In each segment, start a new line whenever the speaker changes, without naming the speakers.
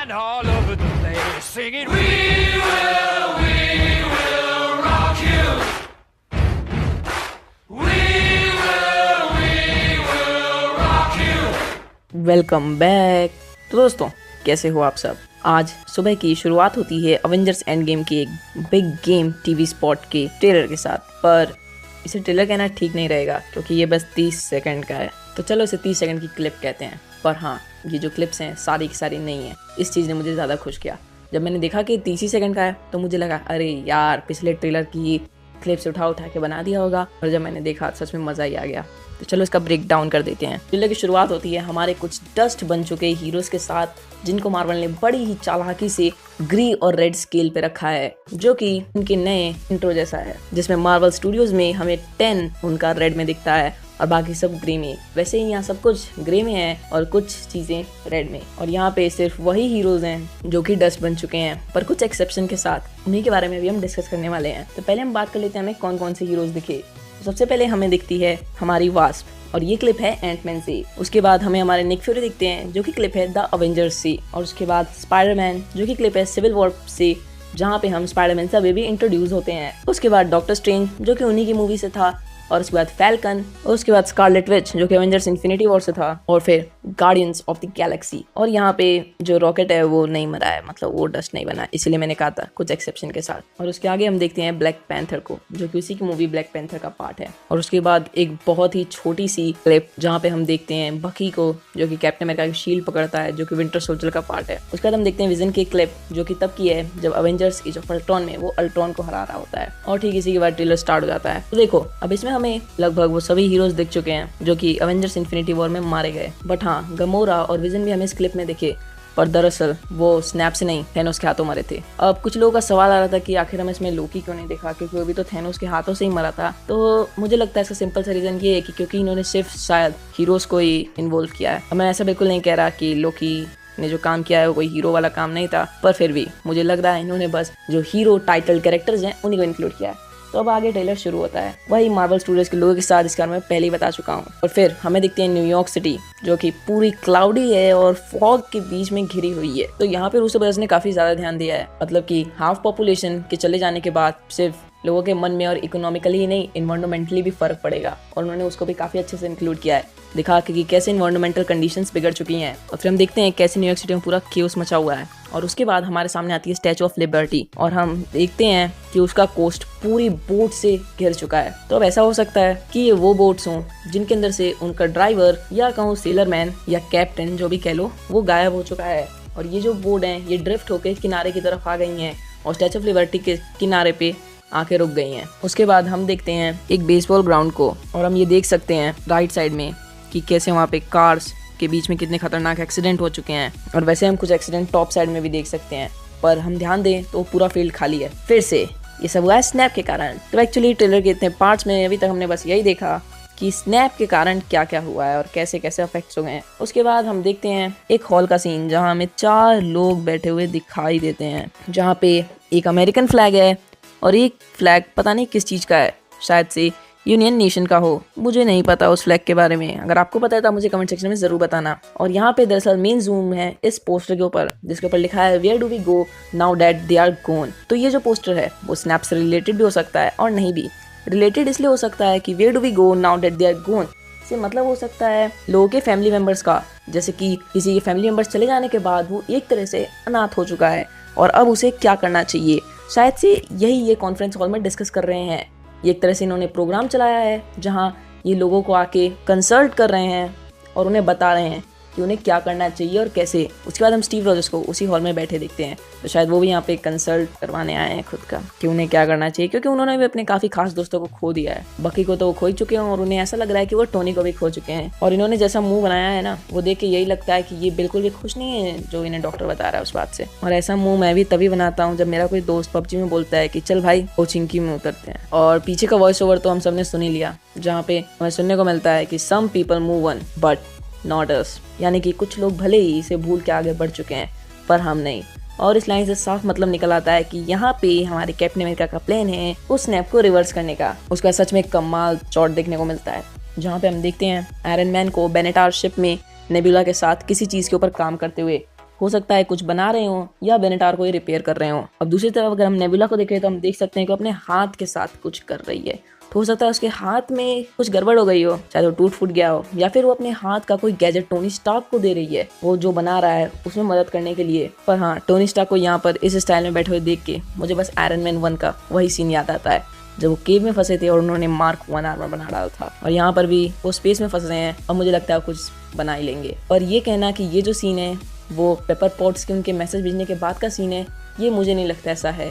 and all over the place singing, we will rock you. We will rock you.
Welcome back. तो दोस्तों, कैसे हो आप सब। आज सुबह की शुरुआत होती है अवेंजर्स एंड गेम की एक बिग गेम टीवी स्पॉट के ट्रेलर के साथ। पर इसे ट्रेलर कहना ठीक नहीं रहेगा क्योंकि ये बस 30 सेकंड का है, तो चलो इसे 30 सेकंड की क्लिप कहते हैं। पर हाँ, ये जो क्लिप्स हैं सारी की सारी नहीं है। इस चीज़ ने मुझे ज़्यादा खुश किया। जब मैंने देखा कि 30 ही सेकंड का है तो मुझे लगा अरे यार, पिछले ट्रेलर की क्लिप्स उठा के बना दिया होगा। और जब मैंने देखा सच में मज़ा ही आ गया। तो चलो इसका ब्रेक डाउन कर देते हैं। ट्रेलर की शुरुआत होती है हमारे कुछ डस्ट बन चुके हीरोज के साथ, जिनको मार्वल ने बड़ी ही चालाकी से ग्री और रेड स्केल पे रखा है, जो कि उनके नए इंट्रो जैसा है, जिसमें मार्वल स्टूडियोज में हमें 10 उनका रेड में दिखता है और बाकी सब ग्रे में। वैसे ही यहाँ सब कुछ ग्रे में है और कुछ चीजें रेड में। और यहाँ पे सिर्फ वही हीरोज हैं जो कि डस्ट बन चुके हैं, पर कुछ एक्सेप्शन के साथ। उन्हीं के बारे में भी हम डिस्कस करने वाले हैं। तो पहले हम बात कर लेते हैं हमें कौन कौन से हीरोज दिखे। सबसे पहले हमें दिखती है हमारी वास्प, और ये क्लिप है एंटमैन से। उसके बाद हमें हमारे निक फ्यूरी दिखते हैं, जो कि क्लिप है द अवेंजर्स से। और उसके बाद स्पाइडरमैन, जो कि क्लिप है सिविल वॉर से, जहाँ पे हम स्पाइडरमैन से अभी भी इंट्रोड्यूस होते हैं। उसके बाद डॉक्टर स्ट्रेंज, जो कि उन्हीं की मूवी से था। और उसके बाद फैल्कन, और उसके बाद स्कारलेट विच, जो कि एवेंजर्स इन्फिनिटी वॉर से था। और फिर गार्डियंस ऑफ द गैलेक्सी। और यहाँ पे जो रॉकेट है वो नहीं मरा है, मतलब वो डस्ट नहीं बना, इसलिए मैंने कहा था कुछ एक्सेप्शन के साथ। और उसके आगे हम देखते हैं ब्लैक पैंथर को, जो कि उसी की मूवी ब्लैक पैंथर का पार्ट है। और उसके बाद एक बहुत ही छोटी सी क्लिप जहाँ पे हम देखते हैं बकी को, जो कि कैप्टन अमेरिका की शील्ड पकड़ता है, जो कि विंटर सोल्जर का पार्ट है। उसके बाद हम देखते हैं विजन की क्लिप, जो कि तब की है जब अवेंजर्स एज ऑफ अल्ट्रॉन में वो अल्ट्रॉन को हरा रहा होता है। और ठीक इसी के बाद ट्रेलर स्टार्ट हो जाता है। तो देखो, अब इसमें हमें लगभग वो सभी हीरोज दिख चुके हैं जो कि अवेंजर्स इन्फिनिटी वॉर में मारे गए। बट हाँ, गमोरा और विजन भी हमें इस क्लिप में दिखे, पर दरअसल वो स्नैप से नहीं, थैनोस के हाथों मरे थे। अब कुछ लोगों का सवाल आ रहा था कि आखिर हम इसमें लोकी क्यों नहीं देखा, क्योंकि वो भी तो थैनोस के हाथों से ही मरा था। तो मुझे लगता है इसका सिंपल सा रीजन ये है कि क्योंकि इन्होंने सिर्फ शायद हीरोज को ही इन्वॉल्व किया है। अब मैं ऐसा बिल्कुल नहीं कह रहा कि लोकी ने जो काम किया है वो कोई हीरो वाला काम नहीं था, पर फिर भी मुझे लग रहा है इन्होंने बस जो हीरो टाइटल कैरेक्टर्स हैं उन्हीं को इंक्लूड किया है। तो अब आगे ट्रेलर शुरू होता है वही मार्वल स्टूडियोज के लोगों के साथ, इसका मैं पहले ही बता चुका हूँ। और फिर हमें दिखती है न्यूयॉर्क सिटी, जो कि पूरी क्लाउडी है और फॉग के बीच में घिरी हुई है। तो यहाँ पे रूसो ब्रदर्स ने काफी ज्यादा ध्यान दिया है, मतलब कि हाफ पॉपुलेशन के चले जाने के बाद सिर्फ लोगों के मन में और इकोनॉमिकली ही नहीं, इन्वायरमेंटली भी फर्क पड़ेगा। और उन्होंने उसको भी काफी अच्छे से इंक्लूड किया है, दिखा कि कैसे इन्वायरमेंटल कंडीशंस बिगड़ चुकी हैं। और फिर हम देखते हैं कैसे न्यूयॉर्क सिटी में पूरा केओस मचा हुआ है। और उसके बाद हमारे सामने आती है स्टैचू ऑफ लिबर्टी, और हम देखते हैं कि उसका कोस्ट पूरी बोट से घिर चुका है। तो अब ऐसा हो सकता है कि ये वो बोट्स हों जिनके अंदर से उनका ड्राइवर या कहूँ सेलरमैन या कैप्टन, जो भी कह लो, वो गायब हो चुका है। और ये जो बोट हैं ये ड्रिफ्ट होकर किनारे की तरफ आ गई हैं और स्टैचू ऑफ लिबर्टी के किनारे पे आके रुक गई हैं। उसके बाद हम देखते हैं एक बेसबॉल ग्राउंड को, और हम ये देख सकते हैं राइट साइड में कि कैसे वहाँ पे कार्स के बीच में कितने खतरनाक एक्सीडेंट हो चुके हैं। और वैसे हम कुछ एक्सीडेंट टॉप साइड में भी देख सकते हैं, पर हम ध्यान दें तो पूरा फील्ड खाली है। फिर से ये सब हुआ है स्नैप के कारण। तो एक्चुअली ट्रेलर के इतने पार्ट्स में अभी तक हमने बस यही देखा कि स्नैप के कारण क्या क्या हुआ है और कैसे कैसे अफेक्ट्स हो गए हैं। उसके बाद हम देखते हैं एक हॉल का सीन, जहाँ हमें 4 लोग बैठे हुए दिखाई देते हैं, जहाँ पे एक अमेरिकन फ्लैग है और एक फ्लैग पता नहीं किस चीज़ का है, शायद से यूनियन नेशन का हो, मुझे नहीं पता उस फ्लैग के बारे में। अगर आपको पता है तो मुझे कमेंट सेक्शन में जरूर बताना। और यहाँ पे दरअसल मेन जूम है इस पोस्टर के ऊपर, जिसके ऊपर लिखा है where do we go now that they are gone. तो ये जो पोस्टर है वो स्नैप से रिलेटेड भी हो सकता है और नहीं भी। रिलेटेड इसलिए हो सकता है कि where do we go now that they are gone से मतलब हो सकता है लोगों के फैमिली मेम्बर्स का, जैसे कि किसी के फैमिली मेम्बर्स चले जाने के बाद वो एक तरह से अनाथ हो चुका है और अब उसे क्या करना चाहिए। शायद से यही ये कॉन्फ्रेंस हॉल में डिस्कस कर रहे हैं। ये एक तरह से इन्होंने प्रोग्राम चलाया है जहाँ ये लोगों को आके कंसल्ट कर रहे हैं और उन्हें बता रहे हैं कि उन्हें क्या करना चाहिए और कैसे। उसके बाद हम स्टीव रॉजर्स को उसी हॉल में बैठे देखते हैं, तो शायद वो भी यहाँ पे कंसल्ट करवाने आए हैं खुद का कि उन्हें क्या करना चाहिए, क्योंकि उन्होंने भी अपने काफ़ी खास दोस्तों को खो दिया है। बकी को तो वो खो ही चुके हैं और उन्हें ऐसा लग रहा है कि वो टोनी को भी खो चुके हैं। और इन्होंने जैसा मुंह बनाया है ना, वो देख के यही लगता है कि ये बिल्कुल भी खुश नहीं है जो इन्हें डॉक्टर बता रहा है उस बात से। और ऐसा मुंह मैं भी तभी बनाता हूँ जब मेरा कोई दोस्त पबजी में बोलता है कि चल भाई कोचिंग में उतरते हैं। और पीछे का वॉइस ओवर तो हम सबने सुन ही लिया, जहाँ पे हमें सुनने को मिलता है कि some people move on but not us, यानी कि कुछ लोग भले ही इसे भूल के आगे बढ़ चुके हैं पर हम नहीं। और इस लाइन से साफ मतलब निकल आता है कि यहाँ पे हमारे कैप्टन अमेरिका का प्लान है उस स्नैप को रिवर्स करने का। उसका सच में कमाल शॉट देखने को मिलता है, जहाँ पे हम देखते हैं आयरन मैन को बेनेटार शिप में नेबुला के साथ किसी चीज़ के ऊपर काम करते हुए, हो सकता है कुछ बना रहे हो या बेनेटार को ही रिपेयर कर रहे हो। अब दूसरी तरफ अगर हम नेबुला को देखें तो हम देख सकते हैं कि अपने हाथ के साथ कुछ कर रही है। तो हो सकता है उसके हाथ में कुछ गड़बड़ हो गई हो, चाहे वो टूट फूट गया हो, या फिर वो अपने हाथ का कोई गैजेट टोनी स्टार्क को दे रही है, वो जो बना रहा है उसमें मदद करने के लिए। पर हाँ, टोनी स्टार्क को यहाँ पर इस स्टाइल में बैठे हुए देख के मुझे बस आयरन मैन 1 का वही सीन याद आता है, जब वो केव में फंसे थे और उन्होंने मार्क 1 आर्मर बना डाला था। और यहाँ पर भी वो स्पेस में फंस रहे हैं और मुझे लगता है कुछ बना ही लेंगे। और ये कहना कि ये जो सीन है वो पेपर पॉट्स के उनके मैसेज भेजने के बाद का सीन है, ये मुझे नहीं लगता ऐसा है,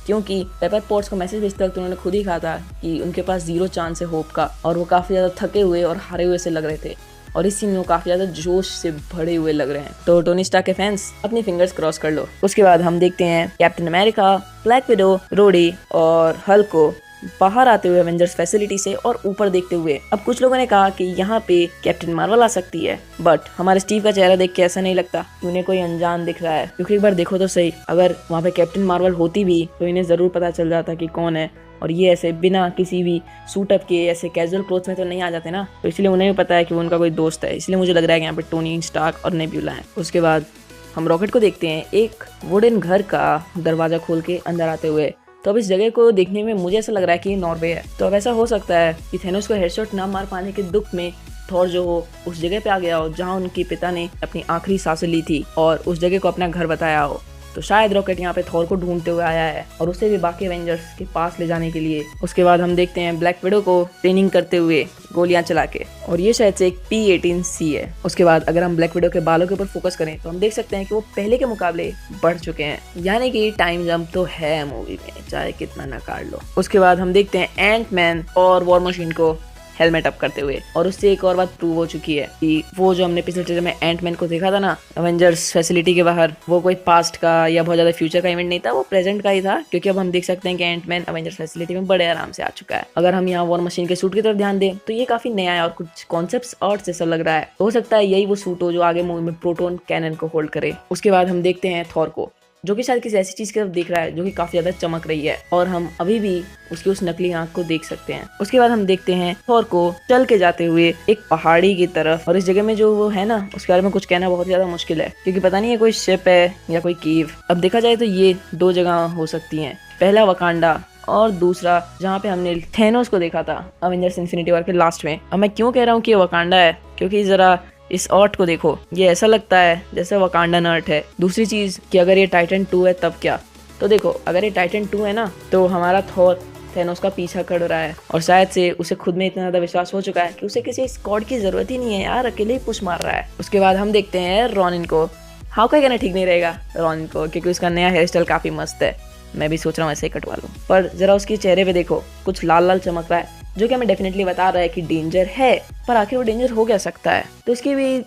क्योंकि पेपर पॉट्स को मैसेज भेजते वक्त उन्होंने खुद ही कहा था कि उनके पास 0 चांस है होप का, और वो काफ़ी ज़्यादा थके हुए और हारे हुए से लग रहे थे। और इस सीन में वो काफ़ी ज़्यादा जोश से भरे हुए लग रहे हैं। तो टोनी स्टार्क के फैंस अपनी फिंगर्स क्रॉस कर लो। उसके बाद हम देखते हैं कैप्टन अमेरिका, ब्लैक विडो, रोडी और हल्क को बाहर आते हुए एवेंजर्स फैसिलिटी से और ऊपर देखते हुए। अब कुछ लोगों ने कहा कि यहाँ पे कैप्टन मार्वल आ सकती है, बट हमारे स्टीव का चेहरा देख के ऐसा नहीं लगता कि उन्हें कोई अनजान दिख रहा है, क्योंकि एक बार देखो तो सही, अगर वहाँ पे कैप्टन मार्वल होती भी तो इन्हें जरूर पता चल जाता कि कौन है। और ये ऐसे बिना किसी भी सूट अप के ऐसे कैजुअल क्लोथ्स में तो नहीं आ जाते ना, तो इसलिए उन्हें भी पता है कि वो उनका कोई दोस्त है। इसलिए मुझे लग रहा है कि यहाँ पे टोनी स्टार्क और नेब्यूला है। उसके बाद हम रॉकेट को देखते हैं एक वुडन घर का दरवाजा खोल के अंदर आते हुए। तो अब इस जगह को देखने में मुझे ऐसा लग रहा है कि ये नॉर्वे है। तो अब ऐसा हो सकता है कि थेनोस को हेडशॉट ना मार पाने के दुख में थॉर जो हो उस जगह पे आ गया हो जहाँ उनके पिता ने अपनी आखिरी सांसें ली थी और उस जगह को अपना घर बताया हो। तो शायद रॉकेट यहाँ पे थॉर को ढूंढते हुए आया है और उसे भी बाकी एवेंजर्स के पास ले जाने के लिए। उसके बाद हम देखते हैं ब्लैक विडो को ट्रेनिंग करते हुए गोलियां चला के, और ये शायद से एक P-18C है। उसके बाद अगर हम ब्लैक विडो के बालों के ऊपर फोकस करें तो हम देख सकते हैं कि वो पहले के मुकाबले बढ़ चुके हैं, यानी कि टाइम जंप तो है मूवी में, चाहे कितना नकार लो। उसके बाद हम देखते हैं एंट मैन और वॉर मशीन को हेलमेट अप करते हुए, और उससे एक और बात प्रूव हो चुकी है कि वो जो हमने पिछले ट्रेलर में एंट मैन को देखा था ना एवेंजर्स फैसिलिटी के बाहर, वो कोई पास्ट का या बहुत ज्यादा फ्यूचर का इवेंट नहीं था, वो प्रेजेंट का ही था। क्योंकि अब हम देख सकते हैं कि एंट मैन एवेंजर्स फैसिलिटी में बड़े आराम से आ चुका है। अगर हम यहाँ वॉर मशीन के सूट की तरफ ध्यान दें तो ये काफी नया है और कुछ कॉन्सेप्ट्स आर्ट जैसा लग रहा है। हो सकता है यही वो सूट हो जो आगे मूवी में प्रोटोन कैनन को होल्ड करे। उसके बाद हम देखते हैं थॉर को, जो कि शायद किसी ऐसी चीज की तरफ देख रहा है जो कि काफी ज्यादा चमक रही है, और हम अभी भी उसकी उस नकली आंख को देख सकते हैं। उसके बाद हम देखते हैं थॉर को चल के जाते हुए एक पहाड़ी की तरफ, और इस जगह में जो वो है ना उसके बारे में कुछ कहना बहुत ज्यादा मुश्किल है, क्योंकि पता नहीं है कोई शिप है या कोई कीव। अब देखा जाए तो ये 2 जगह हो सकती है, पहला वकांडा और दूसरा जहाँ पे हमने थेनोस को देखा था अवेंजर्स इन्फिनिटी वॉर के लास्ट में। अब मैं क्यों कह रहा हूँ कि ये वकांडा है, क्योंकि जरा इस आर्ट को देखो, ये ऐसा लगता है जैसे वकांडन आर्ट है। दूसरी चीज कि अगर ये टाइटन 2 है तब क्या, तो देखो अगर ये टाइटन 2 है ना तो हमारा थॉर थेनोस का पीछा कर रहा है, और शायद से उसे खुद में इतना ज्यादा विश्वास हो चुका है कि उसे किसी स्क्वाड की जरूरत ही नहीं है यार, अकेले ही पुश मार रहा है। उसके बाद हम देखते हैं रॉनिन को। हाउ का कहना ठीक नहीं रहेगा रॉनिन को, क्योंकि उसका नया हेयर स्टाइल काफी मस्त है। मैं भी सोच रहा हूँ ऐसे ही कटवा लूं, पर जरा उसके चेहरे पे देखो कुछ लाल लाल चमक रहा है, जो कि हमें डेफिनेटली बता रहा है कि डेंजर है। पर आखिर वो डेंजर हो क्या सकता है, तो इसकी भी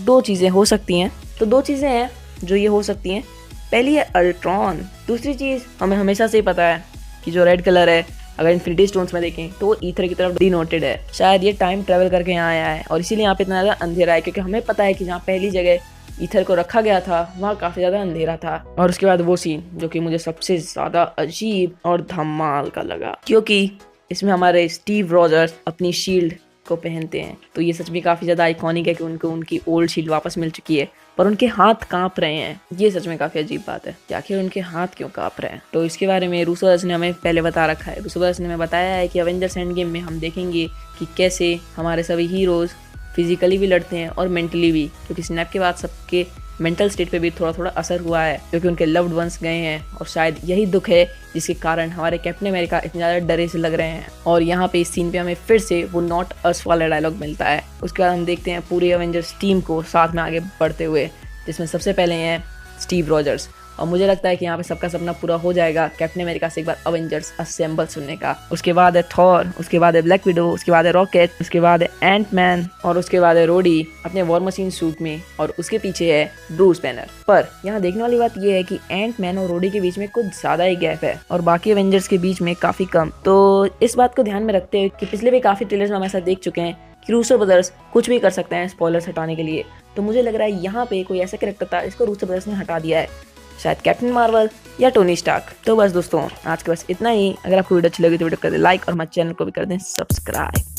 2 चीजें हो सकती हैं। तो 2 चीजें हैं जो ये हो सकती हैं। पहली है अल्ट्रॉन, दूसरी चीज हमें हमेशा से ही पता है कि जो रेड कलर है अगर इन्फिनिटी स्टोन्स में देखें तो वो ईथर की तरफ डिनोटेड है। शायद ये टाइम ट्रेवल करके यहाँ आया है और इसीलिए यहाँ पे इतना ज्यादा अंधेरा है, क्योंकि हमें पता है कि जहाँ पहली जगह ईथर को रखा गया था वहाँ काफी ज्यादा अंधेरा था। और उसके बाद वो सीन जो कि मुझे सबसे ज्यादा अजीब और धमाल का लगा, क्योंकि इसमें हमारे स्टीव रॉजर्स अपनी शील्ड को पहनते हैं। तो ये सच में काफी ज्यादा आइकॉनिक है कि उनको उनकी ओल्ड शील्ड वापस मिल चुकी है, पर उनके हाथ कांप रहे हैं। ये सच में काफी अजीब बात है कि आखिर उनके हाथ क्यों कांप रहे हैं। तो इसके बारे में रूसो ब्रदर्स ने हमें पहले बता रखा है। रूसो ब्रदर्स ने हमें बताया है कि एवेंजर्स एंड गेम में हम देखेंगे कि कैसे हमारे सभी हीरोज फिजिकली भी लड़ते हैं और मेंटली भी, क्योंकि स्नैप के बाद सबके मेंटल स्टेट पे भी थोड़ा थोड़ा असर हुआ है, क्योंकि उनके लव्ड वंस गए हैं, और शायद यही दुख है जिसके कारण हमारे कैप्टन अमेरिका इतने ज़्यादा डरे से लग रहे हैं। और यहाँ पे इस सीन पे हमें फिर से वो नॉट अस वाला डायलॉग मिलता है। उसके बाद हम देखते हैं पूरे एवेंजर्स टीम को साथ में आगे बढ़ते हुए, जिसमें सबसे पहले हैं स्टीव रॉजर्स, और मुझे लगता है कि यहाँ पे सबका सपना पूरा हो जाएगा कैप्टन अमेरिका से एक बार अवेंजर्स असेंबल सुनने का। उसके बाद है थॉर, उसके बाद है ब्लैक विडो, उसके बाद है रॉकेट, उसके बाद है एंट मैन, और उसके बाद है रोडी अपने वॉर मशीन सूट में, और उसके पीछे है ब्रूस बैनर। पर यहाँ देखने वाली बात यह है कि एंट मैन और रोडी के बीच में कुछ ज्यादा ही गैप है और बाकी एवेंजर्स के बीच में काफी कम। तो इस बात को ध्यान में रखते हुए कि पिछले भी काफी ट्रेलर्स में हम ऐसा देख चुके हैं कि रूसो ब्रदर्स कुछ भी कर सकते हैं स्पॉयलर्स हटाने के लिए, तो मुझे लग रहा है यहाँ पे कोई ऐसा कैरेक्टर था जिसको रूसो ब्रदर्स ने हटा दिया है, शायद कैप्टन मार्वल या टोनी स्टार्क। तो बस दोस्तों आज के बस इतना ही। अगर आपको वीडियो अच्छी लगी तो वीडियो कर दें लाइक और हमारे चैनल को भी कर दें सब्सक्राइब।